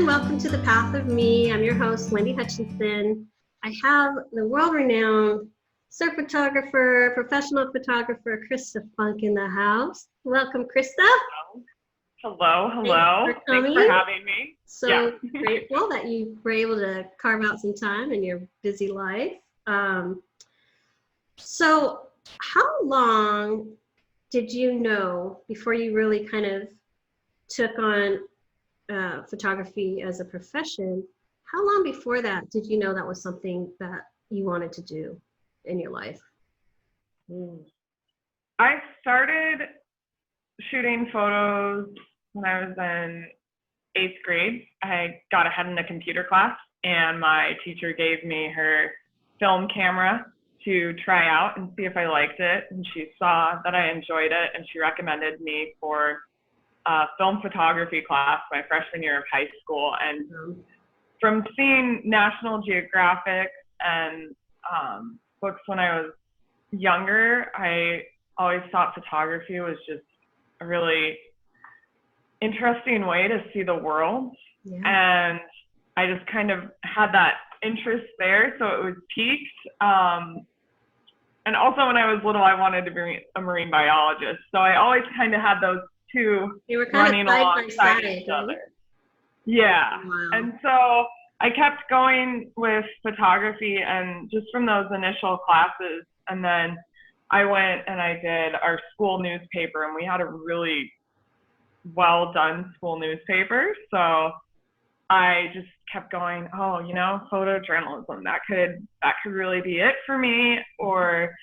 everyone. Welcome to The Path of Me. I'm your host, Wendy Hutchinson. I have the world-renowned surf photographer, professional photographer, Christa Funk in the house. Welcome, Christa. Hello. Thanks for having me. So grateful that you were able to carve out some time in your busy life. So how long did you know before you really kind of took on photography as a profession? How long before that did you know that was something that you wanted to do in your life? I started shooting photos when I was in 8th grade. I got ahead in a computer class and my teacher gave me her film camera to try out and see if I liked it. And she saw that I enjoyed it and she recommended me for film photography class my freshman year of high school. And from seeing National Geographic and books when I was younger, I always thought photography was just a really interesting way to see the world. Yeah. And I just kind of had that interest there, so it was piqued. And also when I was little, I wanted to be a marine biologist. So I always kind of had those two running alongside each other. Yeah. Wow. And so I kept going with photography and just from those initial classes. And then I went and I did our school newspaper, and we had a really well done school newspaper. So I just kept going, photojournalism, that could really be it for me, or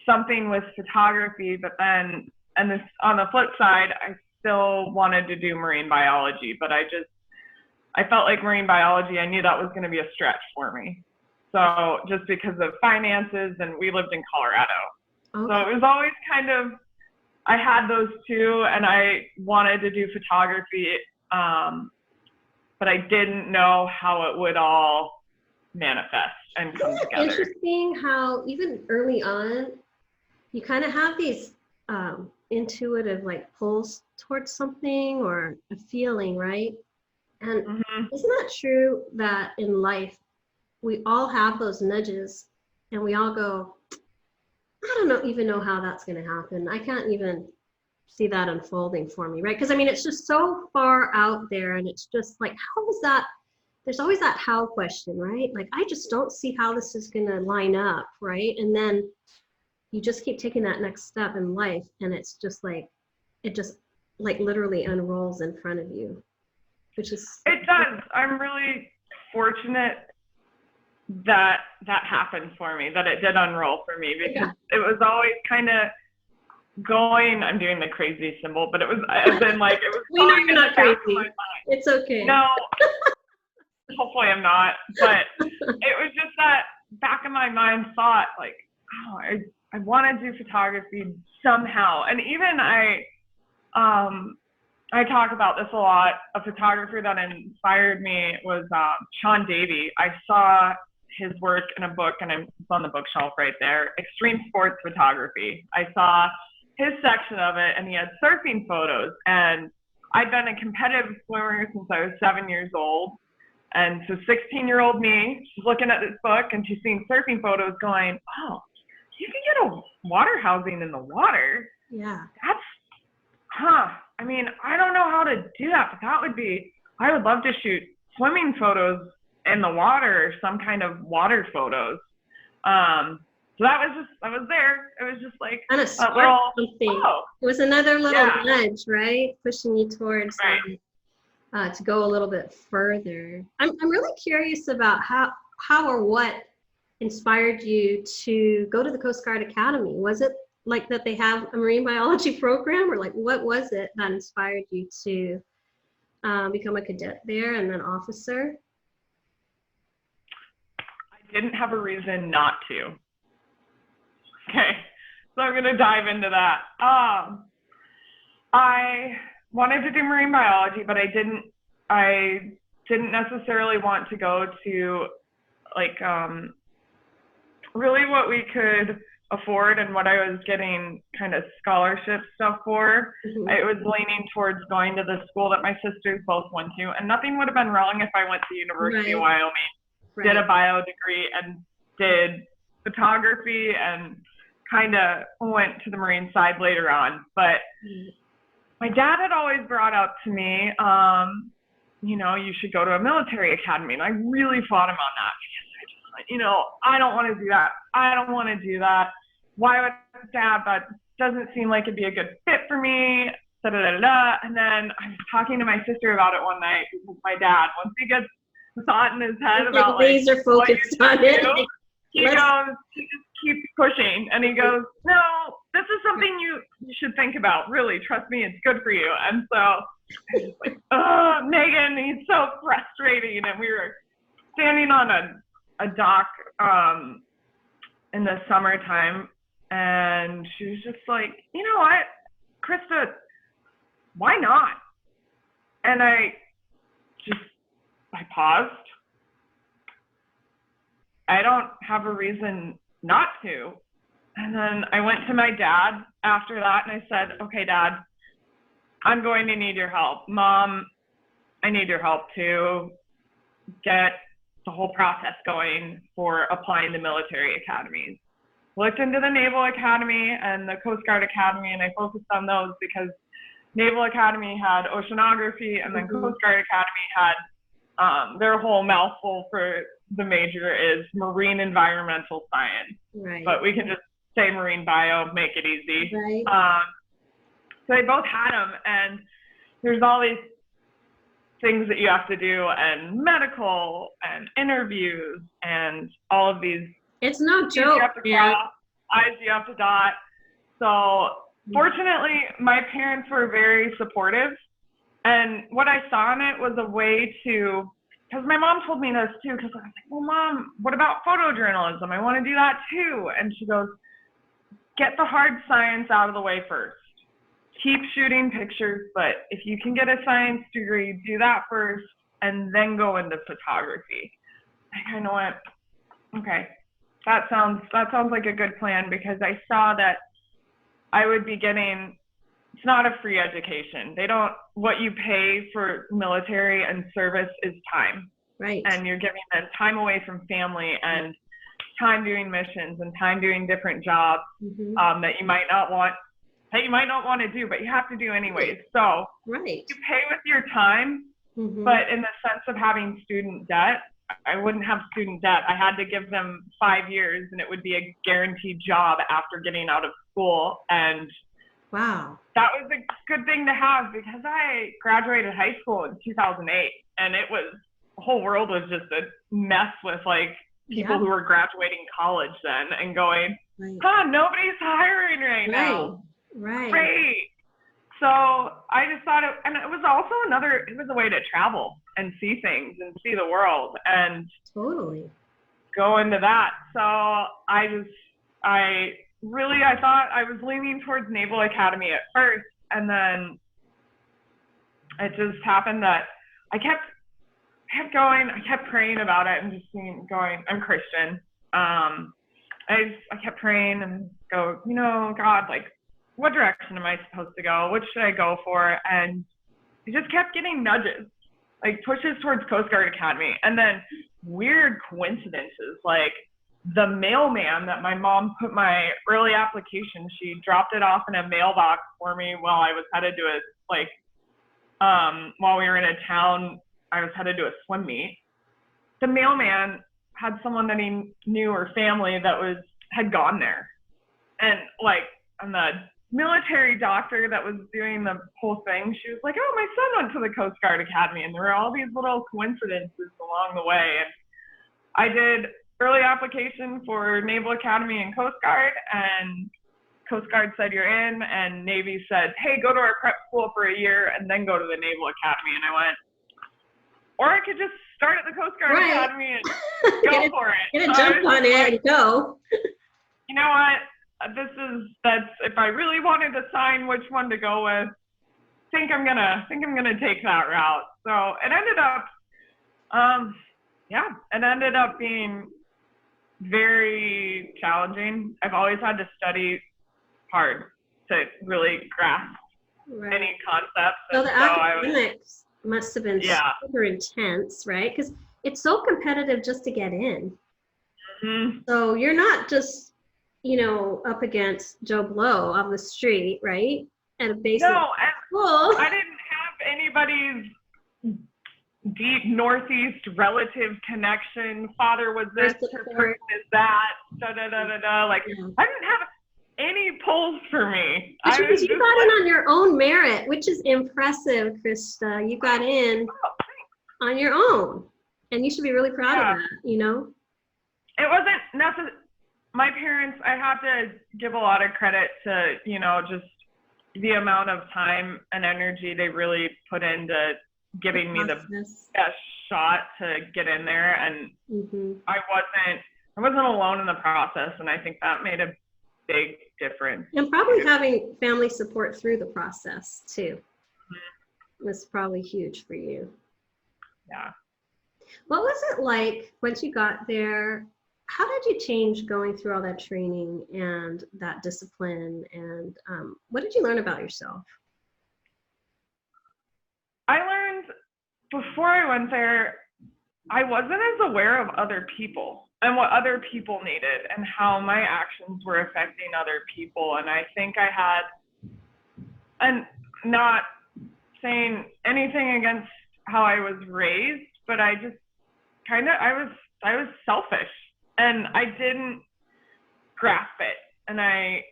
something with photography. But then, and this on the flip side, I still wanted to do marine biology, but I felt like marine biology, I knew that was going to be a stretch for me. So just because of finances, and we lived in Colorado. Okay. So it was always kind of, I had those two and I wanted to do photography, but I didn't know how it would all manifest and come together. Interesting how even early on, you kind of have these intuitive like pulls towards something or a feeling, right? And isn't that true that in life, we all have those nudges and we all go, I don't even know how that's going to happen. I can't even see that unfolding for me, right? Because I mean, it's just so far out there, and it's just like, how is that? There's always that how question, right? Like, I just don't see how this is going to line up, right? And then you just keep taking that next step in life, and it's just like, it just like literally unrolls in front of you, which is. It does. I'm really fortunate that happened for me, that it did unroll for me, because it was always kind of going, I'm doing the crazy symbol, but it was, as in like, it was we know you're not crazy. It's okay. No, hopefully I'm not, but it was just that back of my mind thought like, I want to do photography somehow. And even I talk about this a lot. A photographer that inspired me was Sean Davey. I saw his work in a book, and it's on the bookshelf right there, Extreme Sports Photography. I saw his section of it, and he had surfing photos. And I'd been a competitive swimmer since I was 7 years old. And so 16-year-old me, she's looking at this book, and she's seeing surfing photos going, oh, you can get a water housing in the water. Yeah. I mean, I don't know how to do that, but I would love to shoot swimming photos in the water, or some kind of water photos. So that was there. It was just like kind of something. It was another little nudge, right? Pushing you towards to go a little bit further. I'm really curious about how or what inspired you to go to the Coast Guard Academy. Was it like that they have a marine biology program, or like what was it that inspired you to become a cadet there and then officer? I didn't have a reason not to. Okay, so I'm gonna dive into that. I wanted to do marine biology, but I didn't necessarily want to go to like really what we could afford and what I was getting kind of scholarship stuff for, I was leaning towards going to the school that my sisters both went to. And nothing would have been wrong if I went to University of Wyoming, did a bio degree, and did photography and kind of went to the marine side later on. But my dad had always brought up to me, you know, you should go to a military academy. And I really fought him on that because I just like, you know, I don't want to do that. I don't want to do that. Why would Dad? That doesn't seem like it'd be a good fit for me. Da, da, da, da, da. And then I was talking to my sister about it one night because my dad, once he gets the thought in his head about like laser focused on it, he just keeps pushing, and he goes, no, this is something you should think about. Really, trust me, it's good for you. And so I was like, oh, Megan, he's so frustrating. And we were standing on a dock in the summertime, and she was just like, you know what, Christa, why not? And I paused. I don't have a reason not to. And then I went to my dad after that and I said, okay, Dad, I'm going to need your help. Mom, I need your help to get the whole process going for applying to military academies. Looked into the Naval Academy and the Coast Guard Academy, and I focused on those because Naval Academy had oceanography, and then Coast Guard Academy had their whole mouthful for the major is marine environmental science. Right. But we can just say marine bio, make it easy. Right. So they both had them, and there's all these things that you have to do, and medical and interviews and all of these. It's no joke. You have to cross, I's you have to dot. So fortunately, my parents were very supportive. And what I saw in it was a way to, because my mom told me this too, because I was like, well, Mom, what about photojournalism? I want to do that too. And she goes, get the hard science out of the way first. Keep shooting pictures, but if you can get a science degree, do that first and then go into photography. I kind of went, okay, that sounds like a good plan, because I saw that I would be getting, it's not a free education. What you pay for military and service is time. Right. And you're giving them time away from family and time doing missions and time doing different jobs that you might not want to do, but you have to do anyways. So you pay with your time, but in the sense of having student debt, I wouldn't have student debt. I had to give them 5 years, and it would be a guaranteed job after getting out of school. And wow, that was a good thing to have, because I graduated high school in 2008, and the whole world was just a mess with like people who were graduating college then and going, nobody's hiring right now. Right. Great. So I just thought and it was also it was a way to travel and see things and see the world and totally go into that. So I thought I was leaning towards Naval Academy at first, and then it just happened that I kept going. I kept praying about it and just going, I'm Christian. I kept praying and go, God, like, what direction am I supposed to go? What should I go for? And I just kept getting nudges, like pushes towards Coast Guard Academy. And then weird coincidences, like the mailman that my mom put my early application, she dropped it off in a mailbox for me while I was headed to while we were in a town, I was headed to a swim meet. The mailman had someone that he knew or family that had gone there. And the military doctor that was doing the whole thing, she was like, oh, my son went to the Coast Guard Academy. And there were all these little coincidences along the way. And I did early application for Naval Academy and Coast Guard, and Coast Guard said you're in, and Navy said, hey, go to our prep school for a year and then go to the Naval Academy. And I went, or I could just start at the Coast Guard Academy and go for it. Get a jump on it and go. You know what? That's if I really wanted to sign which one to go with, I think I'm gonna take that route. So it ended up being very challenging. I've always had to study hard to really grasp any concepts. So the academics must have been super intense, right? Because it's so competitive just to get in. Mm-hmm. So you're not just, up against Joe Blow on the street, right? At a basic school. I didn't have anybody's deep Northeast relative connection. Father was this, her person is that, da-da-da-da-da. Like, I didn't have any pulls for me. Because you got in on your own merit, which is impressive, Christa. You got in on your own. And you should be really proud of that, It wasn't necessarily, my parents, I have to give a lot of credit to, just the amount of time and energy they really put into giving me the best shot to get in there. And I wasn't alone in the process. And I think that made a big difference. And probably having family support through the process too was probably huge for you. Yeah. What was it like once you got there? How did you change going through all that training and that discipline? And what did you learn about yourself? I learned before I went there, I wasn't as aware of other people and what other people needed and how my actions were affecting other people. And I think I had, and not saying anything against how I was raised, but I just I was selfish and I didn't grasp it. And I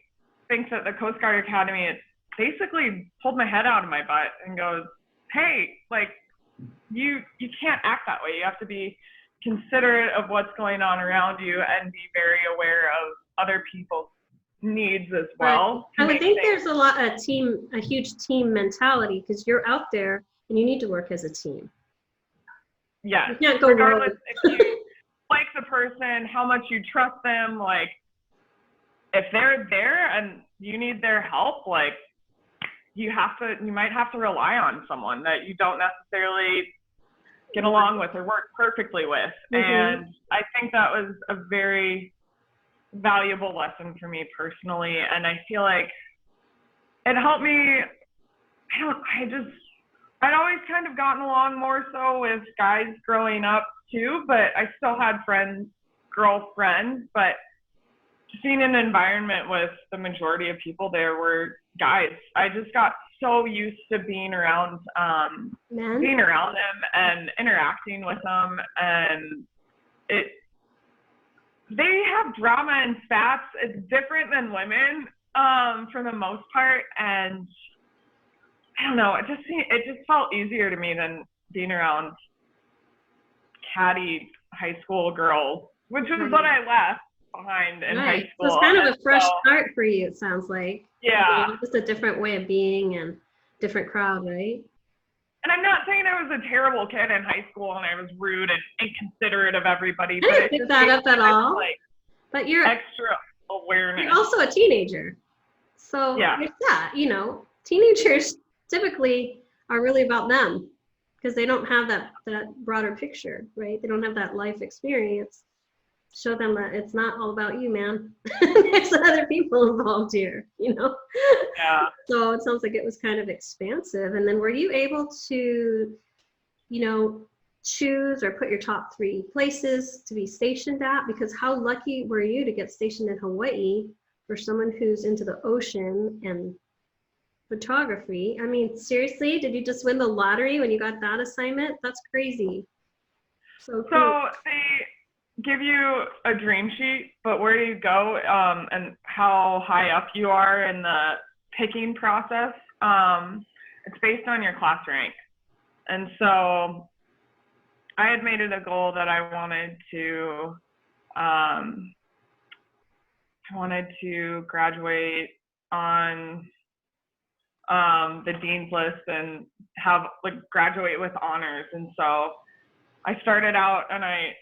think that the Coast Guard Academy, it basically pulled my head out of my butt and goes, hey, like, you can't act that way. You have to be considerate of what's going on around you and be very aware of other people's needs as well. I would think there's a huge team mentality because you're out there and you need to work as a team. Yes. You can't go regardless if you like the person, how much you trust them, like if they're there and you need their help, like you might have to rely on someone that you don't necessarily get along with or work perfectly with. And I think that was a very valuable lesson for me personally. And I feel like it helped me. I'd always kind of gotten along more so with guys growing up too, but I still had girlfriends, but just being in an environment with the majority of people there were guys. I just got so used to being around them and interacting with them, and they have drama and spats. It's different than women for the most part, and I don't know, it just felt easier to me than being around catty high school girls, which is what I left behind in high school. So it's kind of a fresh start for you, it sounds like. Yeah. Just a different way of being and different crowd, right? And I'm not saying I was a terrible kid in high school and I was rude and inconsiderate of everybody. I didn't pick that up at all. But you're extra awareness. You're also a teenager. So there's that, teenagers typically are really about them because they don't have that broader picture, right? They don't have that life experience. Show them that it's not all about you, man. There's other people involved here, Yeah. So it sounds like it was kind of expansive. And then were you able to, choose or put your top 3 places to be stationed at? Because how lucky were you to get stationed in Hawaii for someone who's into the ocean and photography? I mean, seriously, did you just win the lottery when you got that assignment? That's crazy. So they give you a dream sheet, but where you go and how high up you are in the picking process, it's based on your class rank. And so I had made it a goal that I wanted to graduate on the dean's list and graduate with honors. And so I started out and I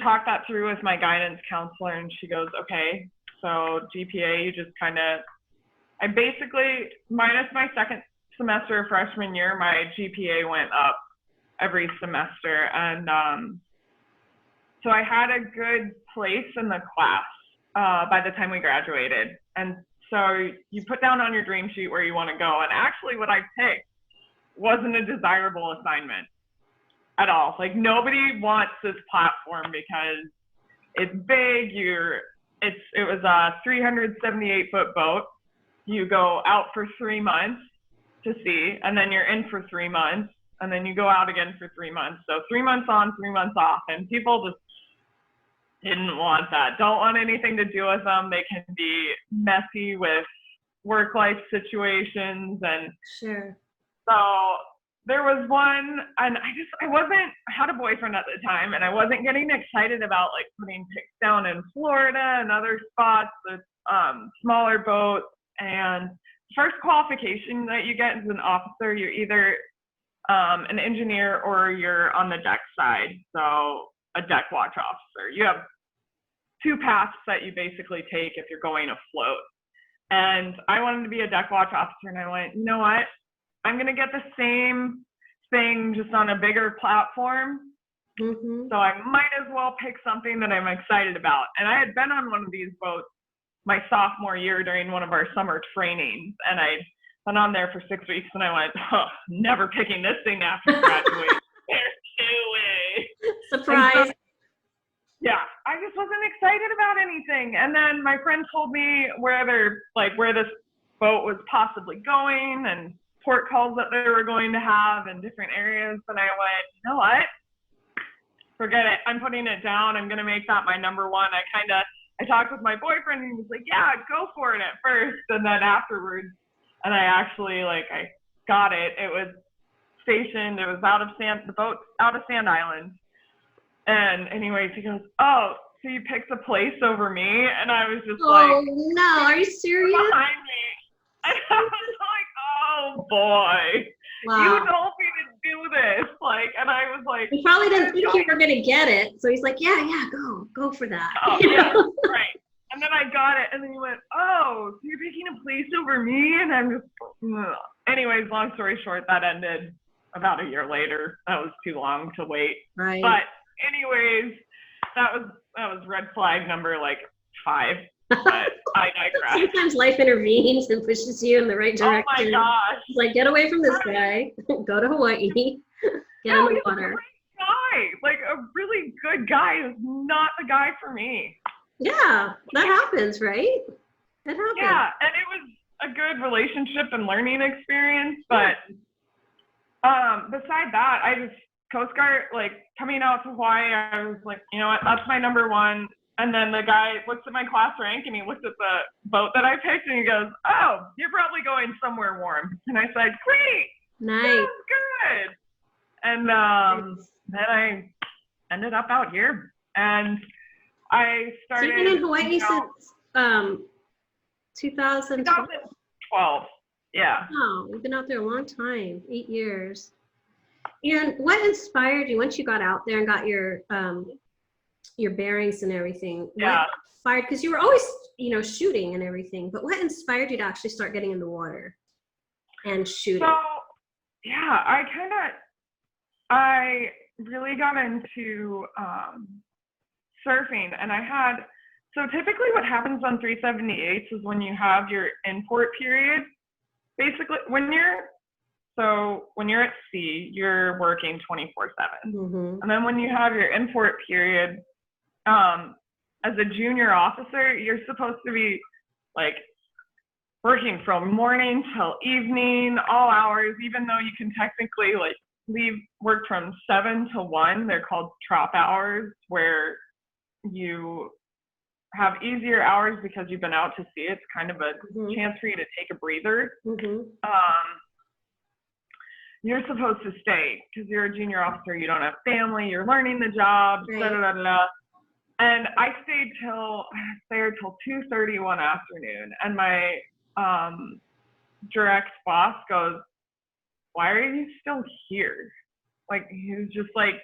talked that through with my guidance counselor, and she goes, okay, so GPA, you just I basically, minus my second semester of freshman year, my GPA went up every semester. And so I had a good place in the class by the time we graduated. And so you put down on your dream sheet where you want to go. And actually what I picked wasn't a desirable assignment at all. Like, nobody wants this platform because it's big. It was a 378-foot boat. You go out for 3 months to see, and then you're in for 3 months, and then you go out again for 3 months. So 3 months on, 3 months off. And people just didn't want that. Don't want anything to do with them. They can be messy with work-life situations. And sure. So there was one, and I had a boyfriend at the time, and I wasn't getting excited about like putting pics down in Florida and other spots with smaller boats. And first qualification that you get as an officer, you're either an engineer or you're on the deck side. So a deck watch officer. You have 2 paths that you basically take if you're going afloat. And I wanted to be a deck watch officer, and I went, you know what? I'm going to get the same thing just on a bigger platform. Mm-hmm. So I might as well pick something that I'm excited about. And I had been on one of these boats my sophomore year during one of our summer trainings. And I went on there for 6 weeks, and I went, oh, never picking this thing after graduation. There's no way. Surprise. Yeah, I just wasn't excited about anything. And then my friend told me where this boat was possibly going and port calls that they were going to have in different areas. And I went, you know what? Forget it. I'm putting it down. I'm going to make that my number one. I talked with my boyfriend, and he was like, yeah, go for it at first. And then afterwards, and I actually, I got it. It was stationed. It was the boat's out of Sand Island. And anyways, he goes, oh, so you picked a place over me? And I was just oh, no, are you serious? Behind me. And I was like, oh boy, wow. You told me to do this. And I was like, he probably didn't think you were gonna get it. So he's like, yeah, go for that. Oh, yeah, right. And then I got it, and then he went, oh, so you're picking a place over me? And I'm just, ugh. Anyways, long story short, that ended about a year later. That was too long to wait. Right. But anyways, that was red flag number 5. But I digress. Sometimes life intervenes and pushes you in the right direction. Oh my gosh. It's like, get away from this guy. Go to Hawaii. Get in the water. A great guy. A really good guy who's not the guy for me. Yeah, that happens, right? That happens. Yeah, and it was a good relationship and learning experience. But beside that, I just Coast Guard, coming out to Hawaii, I was like, you know what, that's my number one. And then the guy looked at my class rank, and he looked at the boat that I picked, and he goes, oh, you're probably going somewhere warm. And I said, great. Nice. Sounds good. And then I ended up out here. And I started. So you've been in Hawaii since 2012? 2012. Yeah. Wow, you've been out there a long time, 8 years. And what inspired you once you got out there and got your bearings and everything? Yeah. What inspired, because you were always, shooting and everything, but what inspired you to actually start getting in the water and shooting? So, yeah, I really got into surfing, and so typically what happens on 378s is when you have your import period, basically when you're at sea, you're working 24/7. Mm-hmm. And then when you have your import period, as a junior officer, you're supposed to be working from morning till evening, all hours, even though you can technically leave work from 7 to 1. They're called trop hours, where you have easier hours because you've been out to sea. It's kind of a chance for you to take a breather. Mm-hmm. You're supposed to stay because you're a junior officer. You don't have family. You're learning the job. Right. Da, da, da, da. And I stayed there till 2:30 one afternoon. And my direct boss goes, "Why are you still here?" He was just like,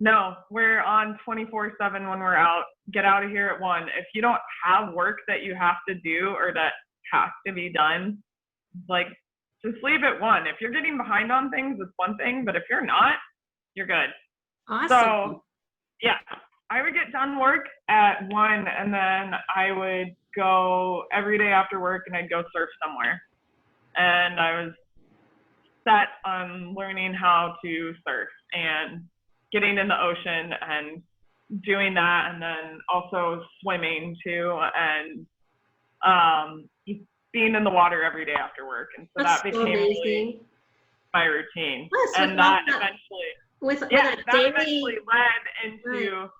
"No, we're on 24/7 when we're out. Get out of here at 1. If you don't have work that you have to do or that has to be done, just leave at 1. If you're getting behind on things, it's one thing, but if you're not, you're good." Awesome. So, yeah. I would get done work at 1, and then I would go every day after work, and I'd go surf somewhere. And I was set on learning how to surf and getting in the ocean and doing that, and then also swimming too, and being in the water every day after work. And so that became really my routine. Yes, and that eventually led into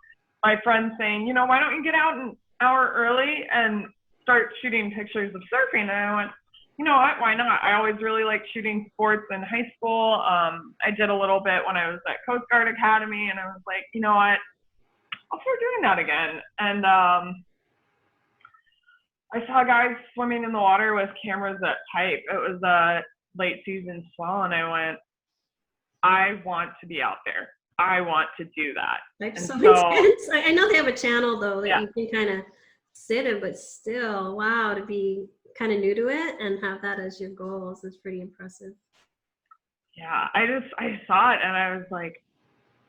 my friends saying, you know, why don't you get out an hour early and start shooting pictures of surfing? And I went, you know what, why not? I always really liked shooting sports in high school. I did a little bit when I was at Coast Guard Academy, and I was like, you know what, I'll start doing that again. And I saw guys swimming in the water with cameras at Pipe. It was a late season swell, and I went, I want to be out there. I want to do that. That's so intense. I know they have a channel though that you can kind of sit in, but still, wow, to be kind of new to it and have that as your goals is pretty impressive. Yeah, I saw it and I was like,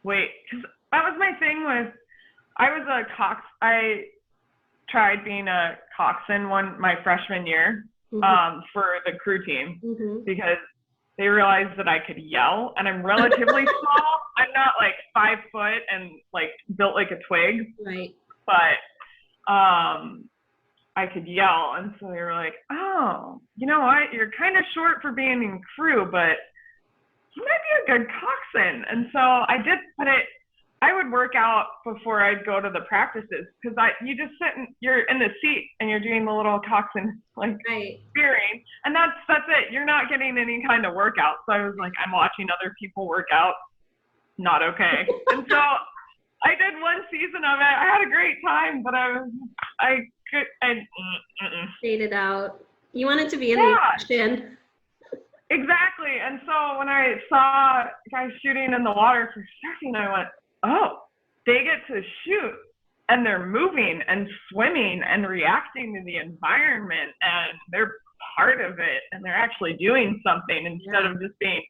wait, because that was my thing with, I tried being a coxswain my freshman year for the crew team because they realized that I could yell, and I'm relatively small. I'm not like 5 foot and like built like a twig, right? But I could yell, and so they were like, "Oh, you know what? You're kind of short for being in crew, but you might be a good coxswain." And so I did put it. I would work out before I'd go to the practices because you just you're in the seat and you're doing the little coxswain like spearing, and that's it. You're not getting any kind of workout. So I was like, I'm watching other people work out, not okay. And so I did 1 season of it. I had a great time, but I stayed it out. You wanted to be in the action. Exactly. And so when I saw guys shooting in the water for surfing, I went, oh, they get to shoot and they're moving and swimming and reacting to the environment, and they're part of it, and they're actually doing something instead of just being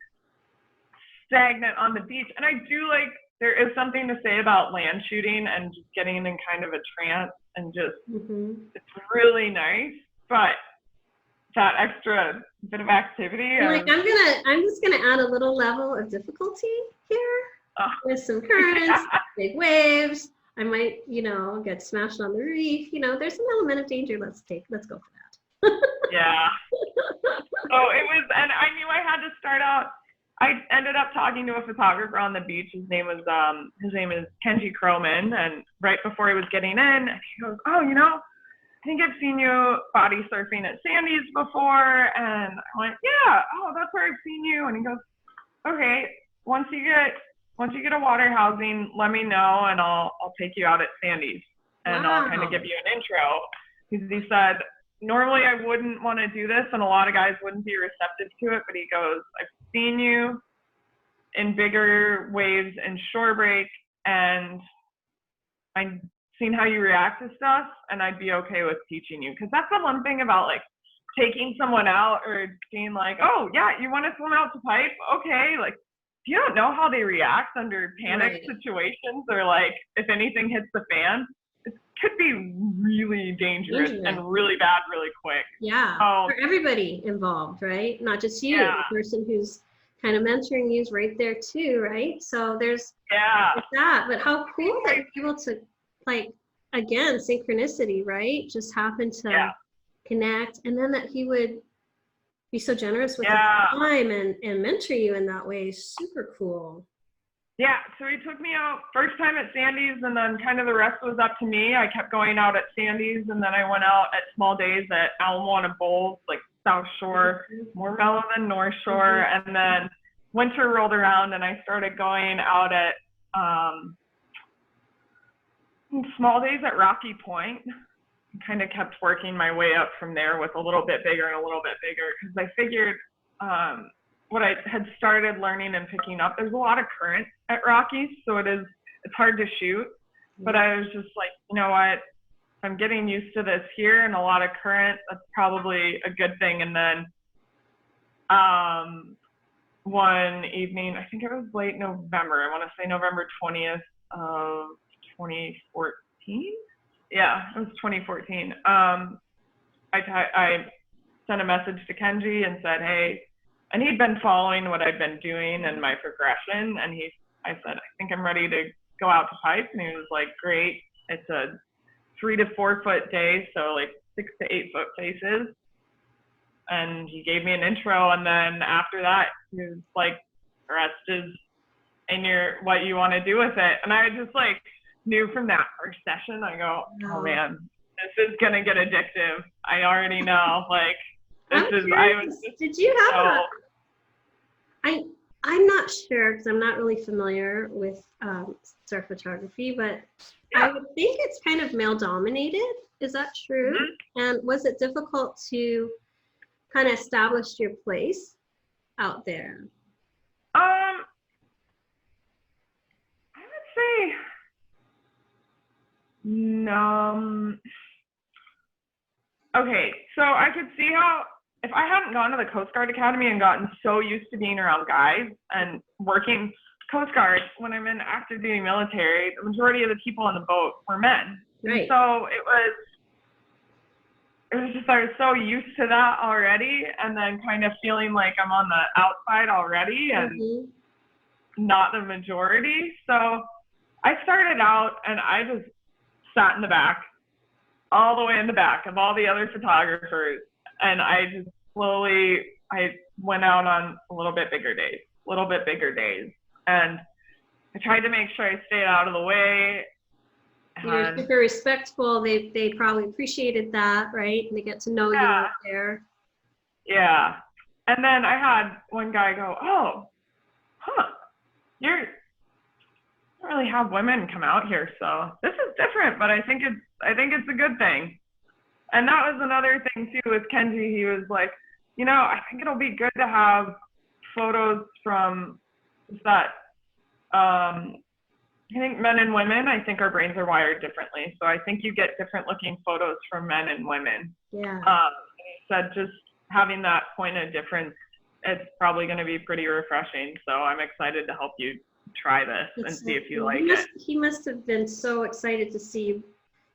stagnant on the beach. And I do like, there is something to say about land shooting and just getting in kind of a trance and just, it's really nice, but that extra bit of activity. I'm just gonna add a little level of difficulty here. With some currents, big waves. I might, get smashed on the reef. There's an element of danger. Let's go for that. Yeah. So it was, and I knew I had to start out. I ended up talking to a photographer on the beach. His name is Kenji Croman. And right before he was getting in, he goes, oh, I think I've seen you body surfing at Sandy's before. And I went, yeah, oh, that's where I've seen you. And he goes, okay, once you get a water housing, let me know, and I'll take you out at Sandy's, and I'll kind of give you an intro. Because he said, normally I wouldn't want to do this, and a lot of guys wouldn't be receptive to it, but he goes, I've seen you in bigger waves and shore break, and I've seen how you react to stuff, and I'd be okay with teaching you. Because that's the one thing about like taking someone out or being like, oh yeah, you want to swim out to Pipe? Okay, like, you don't know how they react under panic situations, or like if anything hits the fan, it could be really dangerous and really bad really quick. Yeah, for everybody involved, right? Not just you. The person who's kind of mentoring you is right there too, right? So there's that. But how cool that you're able to, like, again, synchronicity, right? Just happen to connect, and then that he would be so generous with his time and mentor you in that way. Super cool. Yeah, so he took me out first time at Sandy's, and then kind of the rest was up to me. I kept going out at Sandy's, and then I went out at small days at Ala Moana Bowls, like South Shore, more mellow than North Shore. And then winter rolled around, and I started going out at small days at Rocky Point. Kind of kept working my way up from there with a little bit bigger and a little bit bigger, because I figured what I had started learning and picking up, there's a lot of current at Rockies, so it's hard to shoot. But I was just like, you know what, I'm getting used to this here and a lot of current, that's probably a good thing. And then one evening, I think it was late November, I want to say November 20th of 2014. Yeah, it was 2014. I sent a message to Kenji and said, hey, and he'd been following what I'd been doing and my progression. And I said, I think I'm ready to go out to pipe. And he was like, great. It's a 3 to 4 foot day. So like 6 to 8 foot faces. And he gave me an intro. And then after that, he was like, the rest is in what you want to do with it. And I just like knew from that first session, I go, oh man, this is going to get addictive. I already know. Like, did you have I'm not sure because I'm not really familiar with surf photography, but yeah. I would think it's kind of male dominated. Is that true? Mm-hmm. And was it difficult to kind of establish your place out there? I would say no. Okay, so I could see how if I hadn't gone to the Coast Guard Academy and gotten so used to being around guys and working Coast Guard, when I'm in active duty military, the majority of the people on the boat were men. Right. And so it was just, I was so used to that already, and then kind of feeling like I'm on the outside already and not the majority. So I started out and I just sat in the back, all the way in the back of all the other photographers. And I just I went out on a little bit bigger days. And I tried to make sure I stayed out of the way. You're super respectful. They probably appreciated that, right? And they get to know you out there. Yeah. And then I had one guy go, you don't really have women come out here, so this is different, but I think it's a good thing. And that was another thing too with Kenji. He was like, I think it'll be good to have photos from that. I think men and women, I think our brains are wired differently. So I think you get different looking photos from men and women. Yeah. He said just having that point of difference, it's probably going to be pretty refreshing. So I'm excited to help you try this and see if you like it. He must have been so excited to see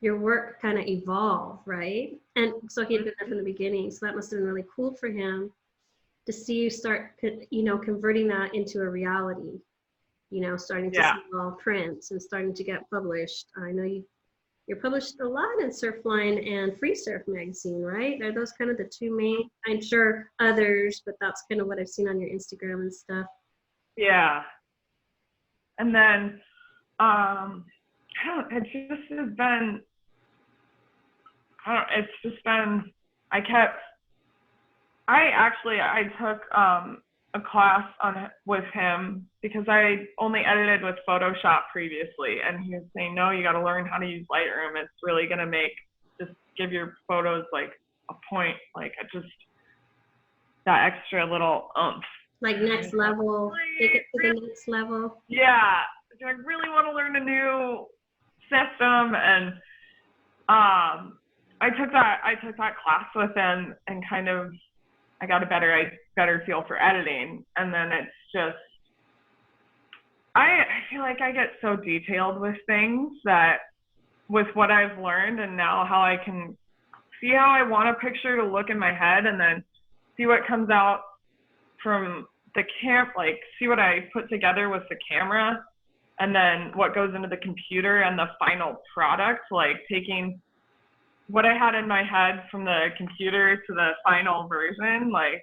your work kind of evolve, right? And so he had been there from the beginning. So that must have been really cool for him to see you start, converting that into a reality, starting to see all prints and starting to get published. I know you're published a lot in Surfline and Free Surf magazine, right? Are those kind of the two main? I'm sure others, but that's kind of what I've seen on your Instagram and stuff. Yeah. And then, I took a class with him because I only edited with Photoshop previously, and he was saying, no, you got to learn how to use Lightroom. It's really going to give your photos like a point, like that extra little oomph. Like next level, take it to the next level. Yeah, I really want to learn a new system, and I took that class with him, and kind of I got a better feel for editing. And then it's just I feel like I get so detailed with things that with what I've learned, and now how I can see how I want a picture to look in my head, and then see what comes out from the like see what I put together with the camera, and then what goes into the computer and the final product, like taking what I had in my head from the computer to the final version. Like,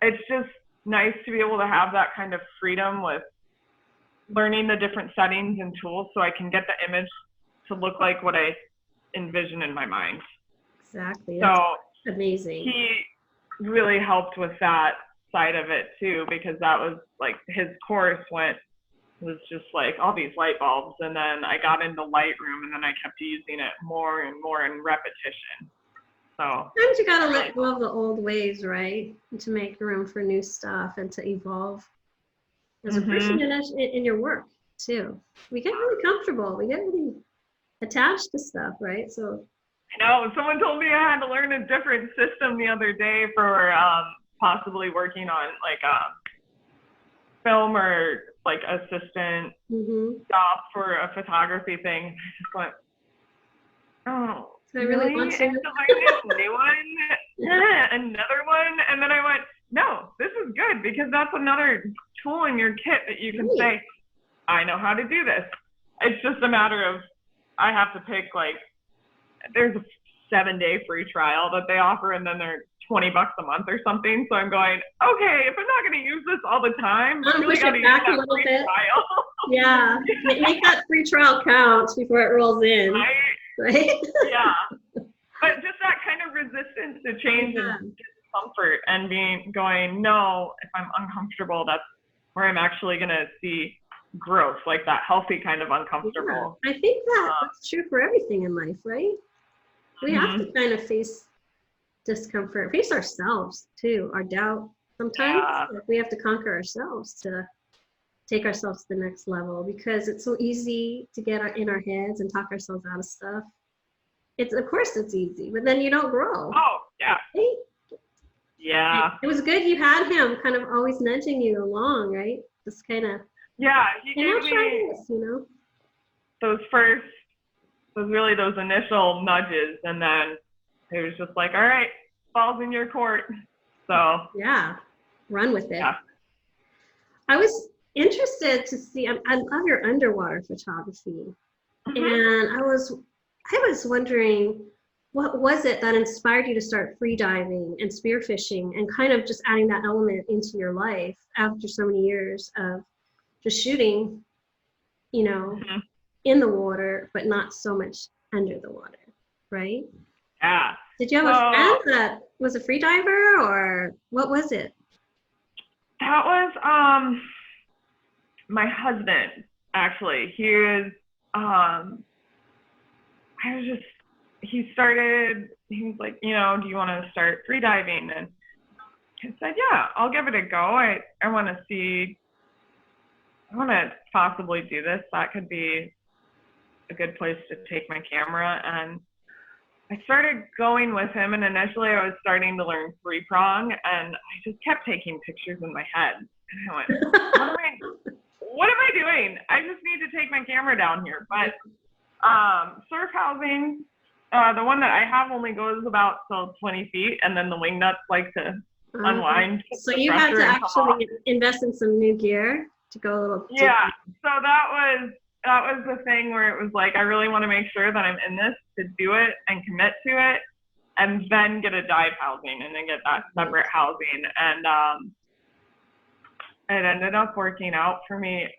it's just nice to be able to have that kind of freedom with learning the different settings and tools so I can get the image to look like what I envision in my mind. Exactly. That's so amazing. He really helped with that side of it too, because that was like his course was just like all these light bulbs, and then I got into Lightroom, and then I kept using it more and more in repetition. So sometimes you gotta let go of the old ways, right, to make room for new stuff and to evolve as a person in your work too. We get really comfortable, we get really attached to stuff, right? So I know someone told me I had to learn a different system the other day for possibly working on like film or like assistant job for a photography thing. I just went, oh, so I really want to. And so I did a new one, another one, and then I went, no, this is good because that's another tool in your kit that you can say, I know how to do this. It's just a matter of I have to pick, like, there's a 7-day free trial that they offer, and then they're $20 a month or something. So I'm going, okay, if I'm not going to use this all the time, I'm really got to use that free trial. Yeah, make that free trial count before it rolls in. Right? Yeah. But just that kind of resistance to change and discomfort and going, no, if I'm uncomfortable, that's where I'm actually going to see growth, like that healthy kind of uncomfortable. Yeah, I think that's true for everything in life, right? We have to kind of face discomfort, face ourselves too, our doubt. Sometimes we have to conquer ourselves to take ourselves to the next level, because it's so easy to get in our heads and talk ourselves out of stuff. Of course it's easy, but then you don't grow. Oh, yeah. Right? Yeah. It was good you had him kind of always nudging you along, right? Just kind of. Yeah, he gave me those initial nudges, and then it was just like, all right, ball's in your court. So yeah, run with it. Yeah. I was interested to see. I love your underwater photography, and I was wondering, what was it that inspired you to start freediving and spearfishing, and kind of just adding that element into your life after so many years of just shooting, in the water, but not so much under the water, right? Yeah. Did you have a friend that was a free diver, or what was it? That was my husband, actually. He was he was like, do you want to start free diving? And I said, yeah, I'll give it a go. I want to possibly do this. That could be a good place to take my camera. And I started going with him, and initially I was starting to learn 3-prong, and I just kept taking pictures in my head. And I went, what am I doing? I just need to take my camera down here. But surf housing, the one that I have only goes about 20 feet, and then the wing nuts like to unwind. So you had to actually invest in some new gear to go a little deeper. Yeah, so that was the thing where it was like, I really want to make sure that I'm in this to do it and commit to it, and then get a dive housing and then get that separate housing. And it ended up working out for me.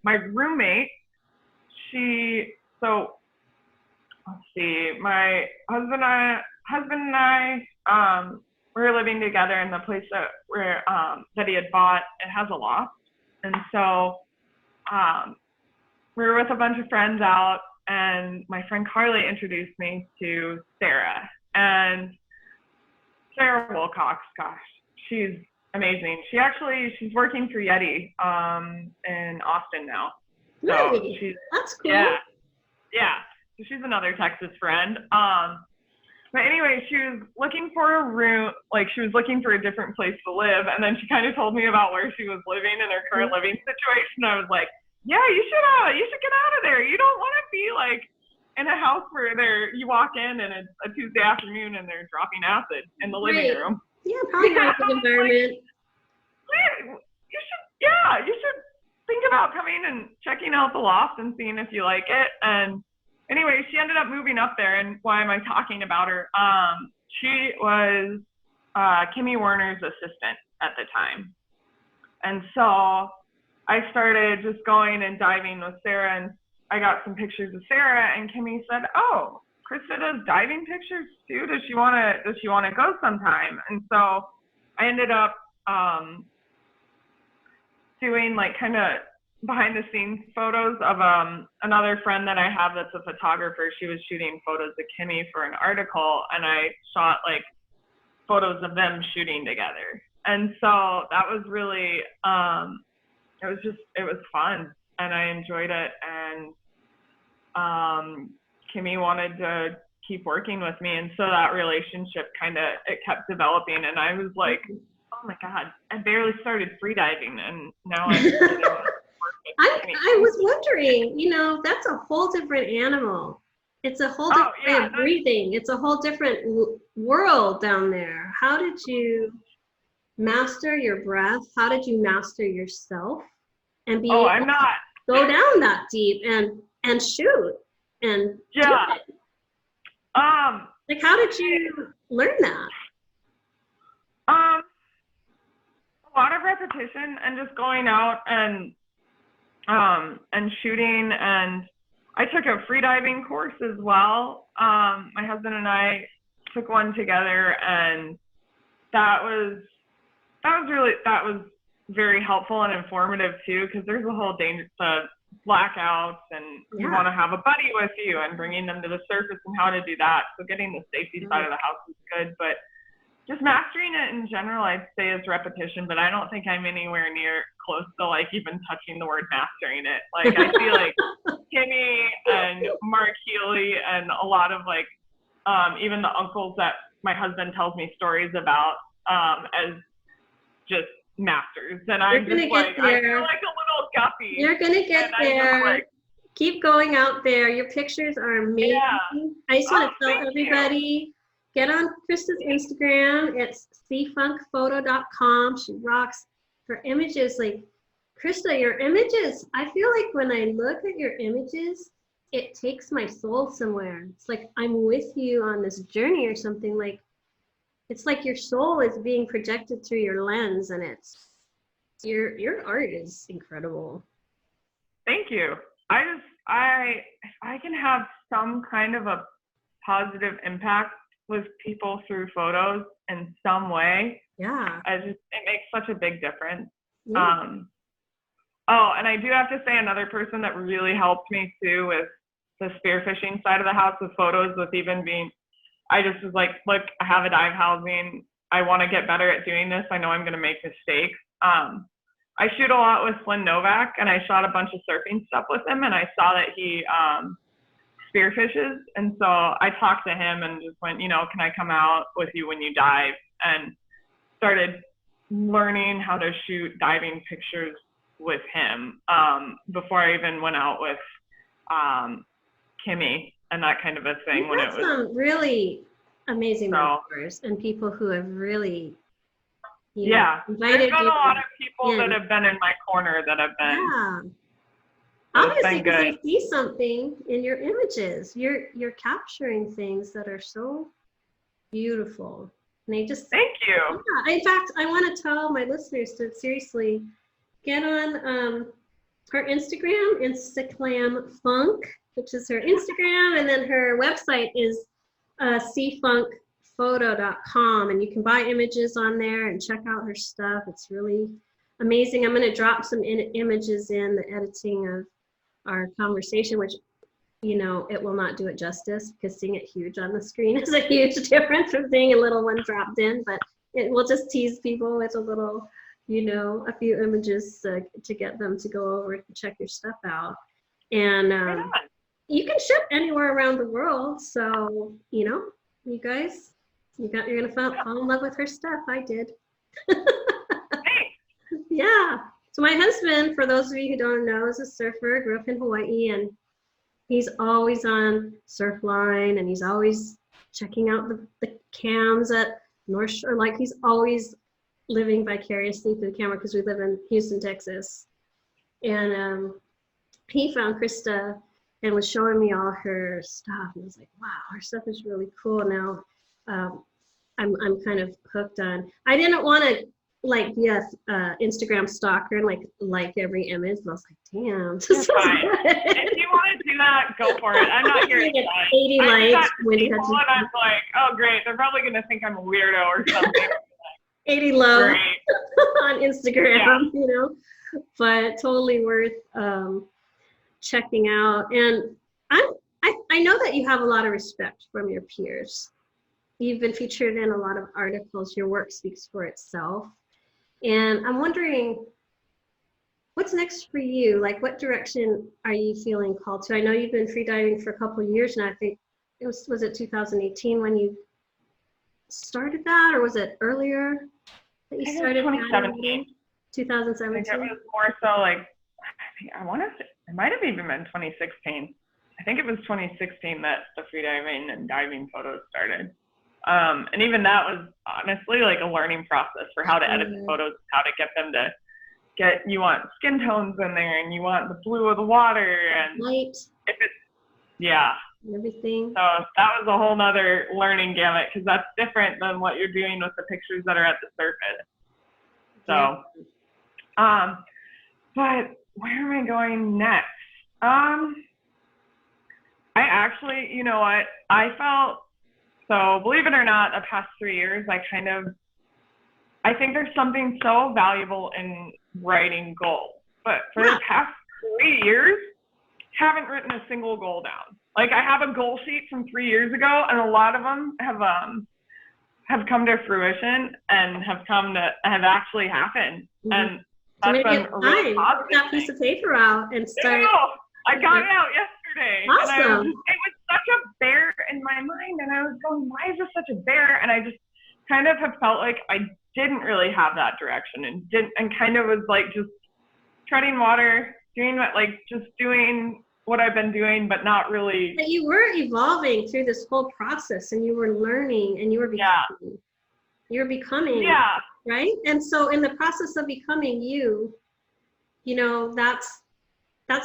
My roommate, let's see, my husband and I we were living together in the place that he had bought. It has a loft. And so we were with a bunch of friends out, and my friend Carly introduced me to Sarah. And Sarah Wilcox, gosh, she's amazing. She's working for Yeti in Austin now. Really? So that's cool. Yeah. So she's another Texas friend. But anyway, she was looking for a room, like she was looking for a different place to live. And then she kind of told me about where she was living in her current living situation. I was like, yeah, you should get out of there. You don't want to be like in a house where you walk in and it's a Tuesday afternoon and they're dropping acid in the living room. Yeah, probably not a good environment. You should think about coming and checking out the loft and seeing if you like it. And anyway, she ended up moving up there. And why am I talking about her? She was Kimmy Warner's assistant at the time. And so I started just going and diving with Sarah, and I got some pictures of Sarah, and Kimmy said, oh, Christa does diving pictures too. Does she want to go sometime? And so I ended up doing like kind of behind the scenes photos of another friend that I have that's a photographer. She was shooting photos of Kimmy for an article, and I shot like photos of them shooting together. And so that was really it was fun, and I enjoyed it. And Kimmy wanted to keep working with me, and so that relationship it kept developing. And I was like, oh my God, I barely started freediving, and now I'm I was wondering, you know, that's a whole different animal. It's a whole different way of breathing. It's a whole different world down there. How did you master your breath? How did you master yourself? And be able to go down that deep and shoot and do it? Like, how did you learn that? A lot of repetition and just going out and shooting. And I took a freediving course as well. My husband and I took one together, and that was very helpful and informative too, because there's a whole danger to blackouts, and you want to have a buddy with you and bringing them to the surface and how to do that. So getting the safety side of the house is good, but just mastering it in general, I'd say, is repetition, but I don't think I'm anywhere near close to like even touching the word mastering it. Like I feel like Kimmy and Mark Healy and a lot of like even the uncles that my husband tells me stories about as just masters. And I'm just like, I feel like a little guppy. You're gonna get there. Like, keep going out there. Your pictures are amazing. Yeah. I just want to tell everybody, get on Christa's Instagram. It's cfunkphoto.com. She rocks her images. Like, Christa, your images, I feel like when I look at your images, it takes my soul somewhere. It's like I'm with you on this journey or something. Like, it's like your soul is being projected through your lens, and it's your art is incredible. Thank you. If I can have some kind of a positive impact with people through photos in some way, it makes such a big difference. And I do have to say, another person that really helped me too with the spearfishing side of the house with photos, with even being, I just was like, look, I have a dive housing. I want to get better at doing this. I know I'm going to make mistakes. I shoot a lot with Flynn Novak, and I shot a bunch of surfing stuff with him, and I saw that he spearfishes. And so I talked to him and just went, you know, can I come out with you when you dive? And started learning how to shoot diving pictures with him before I even went out with Kimmy and that kind of a thing. When it was some really amazing mentors and people who have really invited there's been a lot of people that have been in my corner that have been obviously, because I see something in your images. You're capturing things that are so beautiful, and I just thank you. In fact, I want to tell my listeners to seriously get on her Instagram, Instagram Funk, which is her Instagram, and then her website is cfunkphoto.com, and you can buy images on there and check out her stuff. It's really amazing. I'm going to drop some images in the editing of our conversation, which, you know, it will not do it justice, because seeing it huge on the screen is a huge difference from seeing a little one dropped in, but it will just tease people with a little, you know, a few images to get them to go over and check your stuff out. And you can ship anywhere around the world. So, you know, you guys, you're going to fall in love with her stuff. I did. Yeah. So my husband, for those of you who don't know, is a surfer, grew up in Hawaii, and he's always on Surfline, and he's always checking out the cams at North Shore. Like, he's always living vicariously through the camera, because we live in Houston, Texas. And he found Christa and was showing me all her stuff, and I was like, wow, her stuff is really cool. Now I'm kind of hooked on. I didn't want to like be a Instagram stalker and like every image, but I was like, damn, this is fine. If you want to do that, go for it. I'm not here to get 80 likes. And I'm like, oh great, they're probably gonna think I'm a weirdo or something. 80 love on Instagram, you know, but totally worth checking out. And I know that you have a lot of respect from your peers. You've been featured in a lot of articles. Your work speaks for itself. And I'm wondering, what's next for you? Like, what direction are you feeling called to? I know you've been freediving for a couple of years now. I think it was it 2018 when you started that, or was it earlier? that you started? 2017. 2017. I think it was more so like, I want to say, it might have even been 2016. I think it was 2016 that the freediving and diving photos started. And even that was honestly like a learning process for how to edit the photos, how to get them to you want skin tones in there, and you want the blue of the water, and light. If it's, yeah. Everything. So that was a whole nother learning gamut, because that's different than what you're doing with the pictures that are at the surface. So, but where am I going next? I actually, you know what, I felt, so believe it or not, the past 3 years, I think there's something so valuable in writing goals, but for the past 3 years, haven't written a single goal down. Like, I have a goal sheet from 3 years ago, and a lot of them have come to fruition and have actually happened. Mm-hmm. And that's so been a really positive thing. That piece of paper out and start. I got it out yesterday. Awesome. And it was such a bear in my mind, and I was going, why is this such a bear? And I just kind of have felt like I didn't really have that direction, and kind of was like just treading water, doing what I've been doing, but not really. But you were evolving through this whole process, and you were learning, and you were becoming. Yeah. You were becoming. Yeah. Right? And so in the process of becoming you know, that's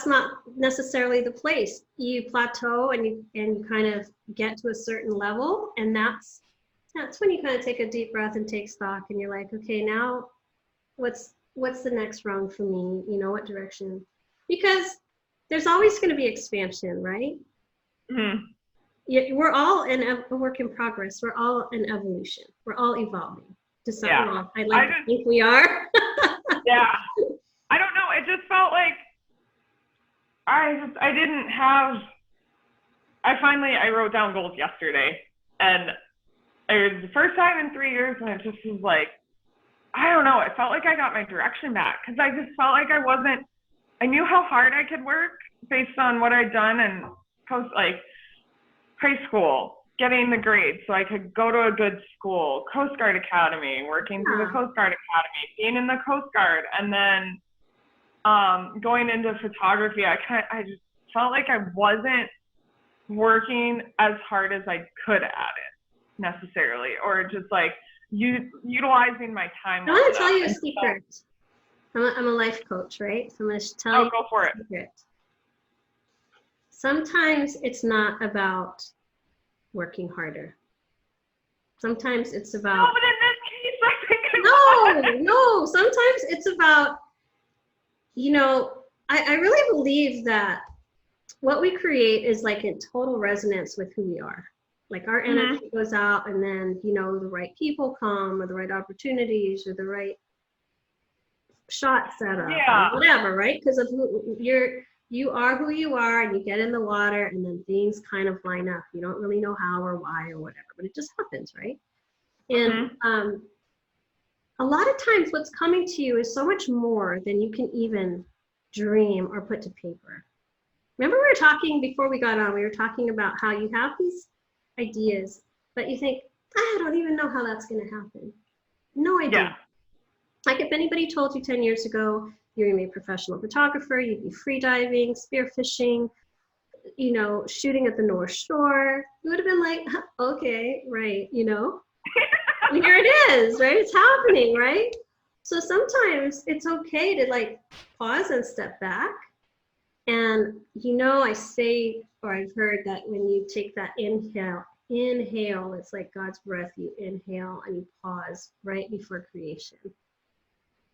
not necessarily the place. You plateau and you kind of get to a certain level, and that's when you kind of take a deep breath and take stock, and you're like, okay, now what's the next rung for me? You know, what direction? Because there's always going to be expansion, right? Mm-hmm. We're all in a work in progress. We're all in evolution. We're all evolving to some level. I like to think we are. Yeah. I don't know. It just felt like I didn't have. I wrote down goals yesterday, and it was the first time in 3 years, and it just was like, I don't know. It felt like I got my direction back, because I just felt like I knew how hard I could work based on what I'd done in high school, getting the grades so I could go to a good school, Coast Guard Academy, working through the Coast Guard Academy, being in the Coast Guard, and then going into photography. I just felt like I wasn't working as hard as I could at it necessarily, or just like utilizing my time. I want to tell you a secret. I'm a life coach, right? So I'm going to tell you go for it. Secret. Sometimes it's not about working harder. Sometimes it's about. No, but in this case, I think. No. Sometimes it's about, I really believe that what we create is like in total resonance with who we are. Like our energy goes out, and then, the right people come, or the right opportunities, or the right shot set up, or whatever, right? Because of who you are, who you are, and you get in the water, and then things kind of line up. You don't really know how or why or whatever, but it just happens, right? And a lot of times what's coming to you is so much more than you can even dream or put to paper. Remember, we were talking before we got on, we were talking about how you have these ideas, but you think, I don't even know how that's going to happen. No idea. Yeah. Like if anybody told you 10 years ago you're going to be a professional photographer, you'd be freediving, spearfishing, shooting at the North Shore, you would have been like, okay, right, And here it is, right? It's happening, right? So sometimes it's okay to like pause and step back. And I say, or I've heard that when you take that inhale, it's like God's breath. You inhale and you pause right before creation.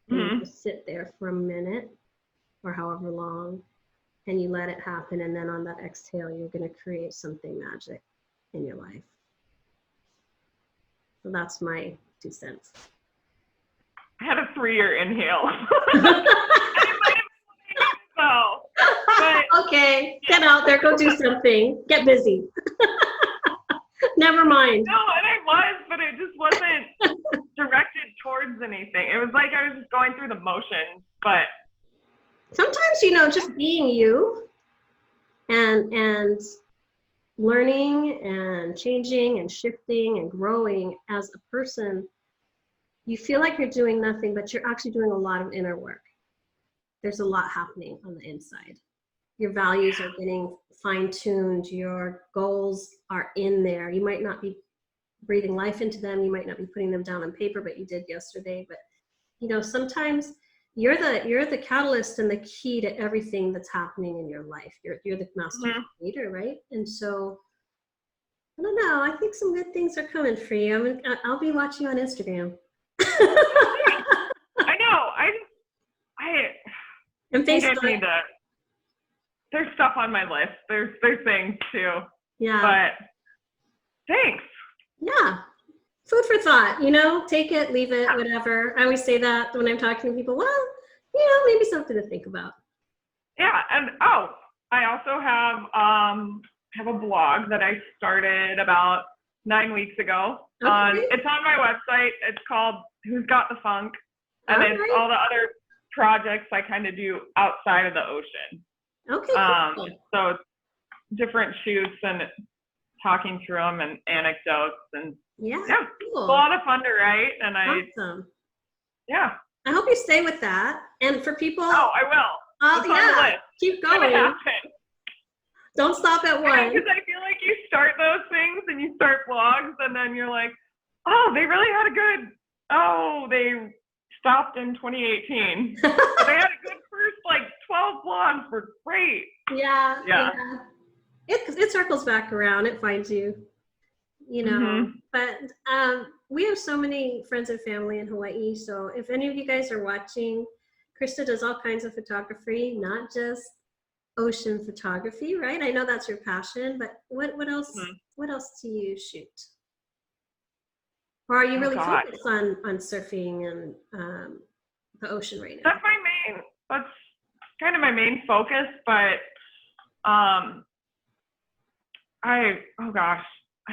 And you just sit there for a minute or however long, and you let it happen. And then on that exhale, you're going to create something magic in your life. So that's my 2 cents. I had a 3-year inhale. Okay, get out there, go do something, get busy. Never mind. No, and I was, but it just wasn't directed towards anything. It was like I was just going through the motions, but sometimes, just being you and learning and changing and shifting and growing as a person you feel like you're doing nothing, but you're actually doing a lot of inner work. There's a lot happening on the inside. Your values are getting fine-tuned. Your goals are in there. You might not be breathing life into them. You might not be putting them down on paper, but you did yesterday. But, you know, sometimes you're the catalyst and the key to everything that's happening in your life. You're the master creator, right? And so, I don't know. I think some good things are coming for you. I'll be watching on Instagram. I know. And Facebook. There's stuff on my list. There's things too. Yeah. But thanks. Yeah. Food for thought, you know, take it, leave it, whatever. I always say that when I'm talking to people, well, you know, maybe something to think about. Yeah. And I also have a blog that I started about 9 weeks ago. Okay. It's on my website. It's called Who's Got the Funk? And it's all the other projects I kind of do outside of the ocean. Okay. Cool. So different shoots and talking through them and anecdotes and cool. It's a lot of fun to write. And awesome. I hope you stay with that. And for people. Oh, I will. It's on the list. Keep going. Don't stop at one. Because I feel like you start those things and you start blogs and then you're like, oh, they really had they stopped in 2018. They had a good first 12 blogs were great. Yeah. It circles back around. It finds you, you know. But we have so many friends and family in Hawaii. So if any of you guys are watching, Christa does all kinds of photography, not just ocean photography, right? I know that's your passion, but what else? What else do you shoot? Or are you really focused on surfing and the ocean right now? That's kind of my main focus, but I've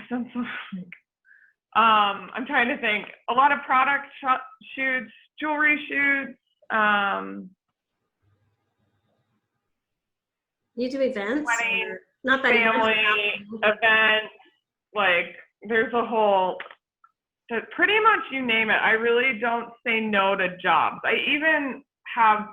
done so much. I'm trying to think. A lot of product shoots, jewelry shoots. You do events? Weddings, not that family events. There's a whole. Pretty much you name it. I really don't say no to jobs. I even have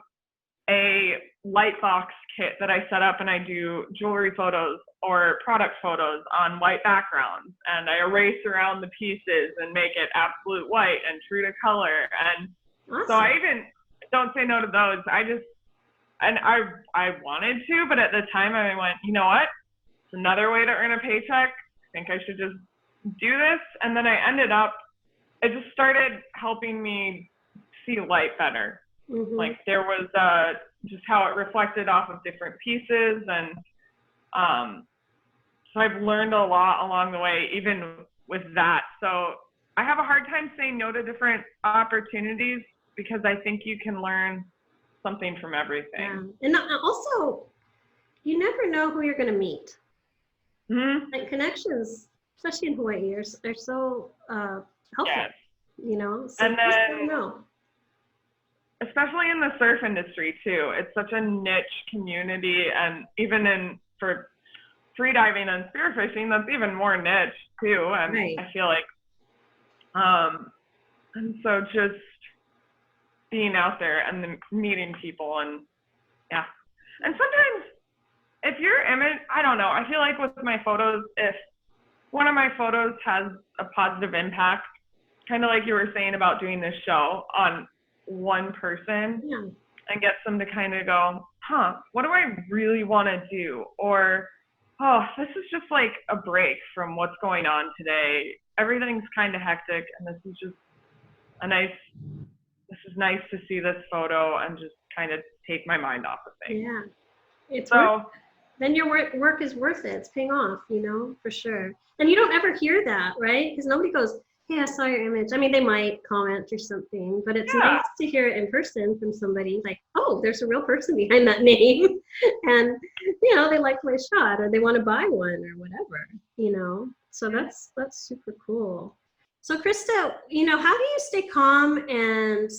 a light box kit that I set up and I do jewelry photos or product photos on white backgrounds and I erase around the pieces and make it absolute white and true to color. And awesome. So I even don't say no to those. I wanted to, but at the time I went, you know what? It's another way to earn a paycheck. I think I should just do this. And then it just started helping me see light better. There was just how it reflected off of different pieces. And so I've learned a lot along the way, even with that. So I have a hard time saying no to different opportunities because I think you can learn something from everything. Yeah. And also, you never know who you're going to meet. Like connections, especially in Hawaii, are so helpful. Yes. You know, so and then, don't know. Especially in the surf industry too, it's such a niche community, and even for freediving and spearfishing, that's even more niche too. And right. I feel like, and so just being out there and then meeting people and sometimes if your image, I don't know, I feel like with my photos, if one of my photos has a positive impact, kind of like you were saying about doing this show on one person and gets them to kind of go, what do I really want to do? Or, this is just like a break from what's going on today. Everything's kind of hectic and this is just nice to see this photo and just kind of take my mind off of things. Yeah. It's so, then your work is worth it. It's paying off, you know, for sure. And you don't ever hear that, right? Because nobody goes, hey, I saw your image. I mean, they might comment or something, but it's nice to hear it in person from somebody like, oh, there's a real person behind that name. And, you know, they liked my shot or they want to buy one or whatever, you know. So that's super cool. So Christa, you know, how do you stay calm and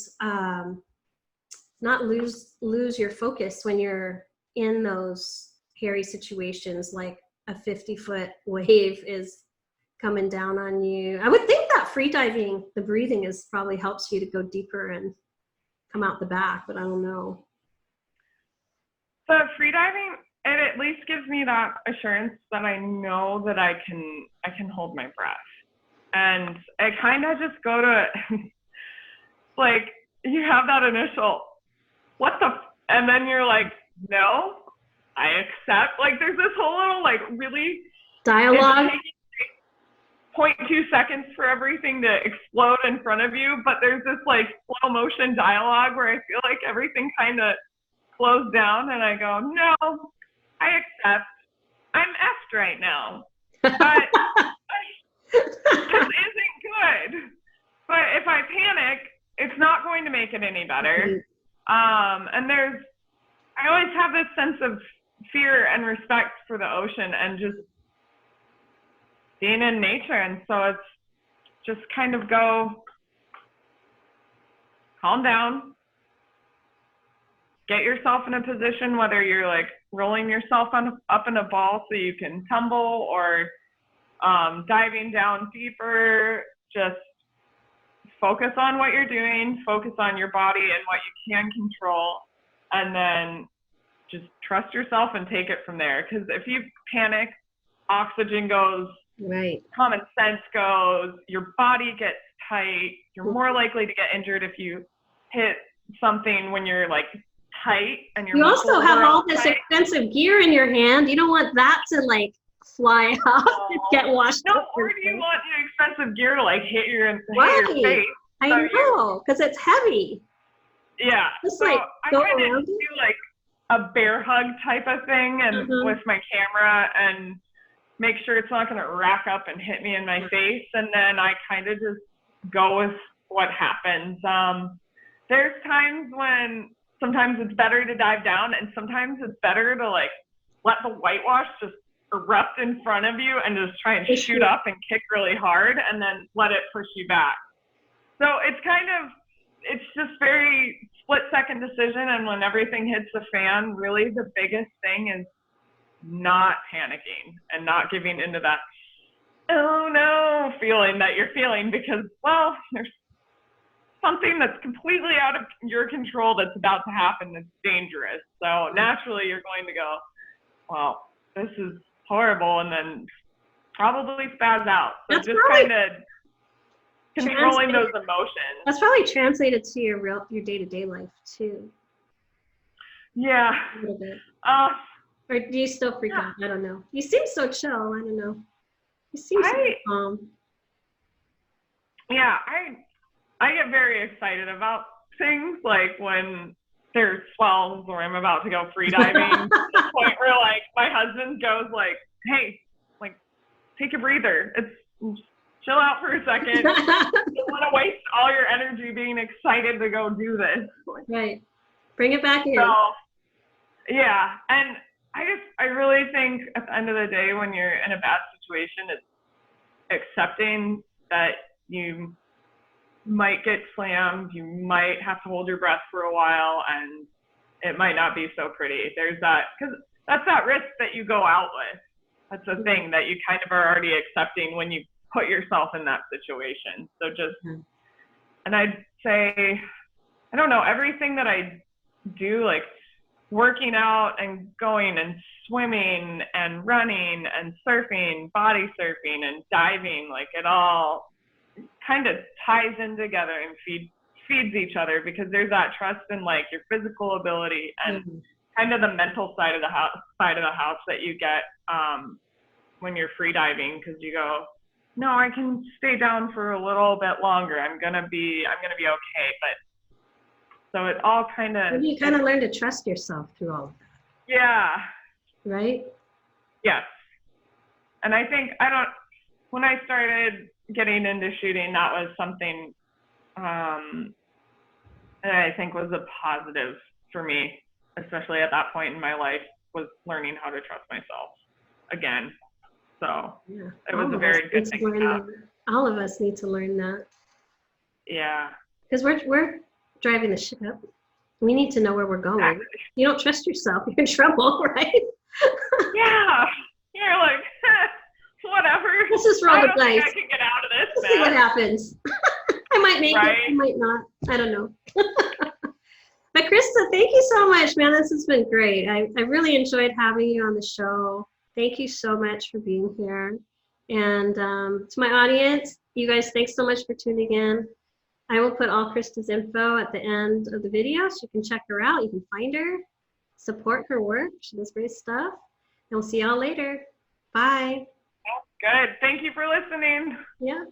not lose your focus when you're in those hairy situations like a 50-foot wave is coming down on you? I would think that free diving, the breathing is probably helps you to go deeper and come out the back, but I don't know. The free diving, it at least gives me that assurance that I know that I can hold my breath. And I kind of just go to it, like, you have that initial, and then you're like, no, I accept. Like, there's this whole little, like, really dialogue. 0.2 seconds for everything to explode in front of you, but there's this, like, slow motion dialogue where I feel like everything kind of slows down, and I go, no, I accept. I'm effed right now, but this isn't good. But if I panic, it's not going to make it any better. And I always have this sense of fear and respect for the ocean and just being in nature. And so it's just kind of go, calm down, get yourself in a position, whether you're like rolling yourself up in a ball so you can tumble, or diving down deeper. Just focus on what you're doing, focus on your body and what you can control, and then just trust yourself and take it from there. Because if you panic, oxygen goes, right, common sense goes, your body gets tight, you're more likely to get injured if you hit something when you're like tight and you also have all this expensive gear in your hand. You don't want that to like fly off and get washed up. Or do you want the expensive gear to like hit your face? I know, because it's heavy. Yeah. Just so like I go kind of around do like a bear hug type of thing, and with my camera, and make sure it's not going to rack up and hit me in my face, and then I kind of just go with what happens. There's times when sometimes it's better to dive down, and sometimes it's better to like let the whitewash just erupt in front of you and just try and shoot up and kick really hard, and then let it push you back. So it's just very split-second decision, and when everything hits the fan, really the biggest thing is not panicking and not giving into that oh no feeling that you're feeling, because, well, there's something that's completely out of your control that's about to happen that's dangerous. So naturally you're going to go, well, this is horrible, and then probably spaz out. So that's just kind of controlling those emotions. That's probably translated to your day-to-day life too. Yeah. A little bit. Or do you still freak out? I don't know. You seem so chill. I don't know. You seem so calm. Yeah, I get very excited about things, like when there's swells or I'm about to go free diving, to the point where like my husband goes like, hey, like take a breather. It's chill out for a second. You don't want to waste all your energy being excited to go do this. Right. Bring it back in. So, yeah. And I really think at the end of the day, when you're in a bad situation, it's accepting that you might get slammed, you might have to hold your breath for a while, and it might not be so pretty. There's that, because that's that risk that you go out with. That's the thing that you kind of are already accepting when you put yourself in that situation. So just, and I'd say, I don't know, everything that I do, like working out and going and swimming and running and surfing, body surfing and diving, like it all kind of ties in together and feeds each other, because there's that trust in like your physical ability and kind of the mental side of the house that you get when you're free diving, because you go, no, I can stay down for a little bit longer. I'm gonna be okay. But so it all kind of, you kind of learn to trust yourself through all of that. Yeah. Right? Yes. And I think when I started getting into shooting, that was something that I think was a positive for me, especially at that point in my life, was learning how to trust myself again. So it was a very good thing to have. All of us need to learn that. Yeah. Because we're driving the ship. We need to know where we're going. Exactly. You don't trust yourself, you're in trouble, right? Yeah. You're like, whatever. Let's just roll the dice. I can get out of this. Let's see what happens. I might make it, I might not. I don't know. But Christa, thank you so much, man. This has been great. I really enjoyed having you on the show. Thank you so much for being here. And to my audience, you guys, thanks so much for tuning in. I will put all Christa's info at the end of the video so you can check her out. You can find her, support her work. She does great stuff. And we'll see y'all later. Bye. Good. Thank you for listening. Yeah.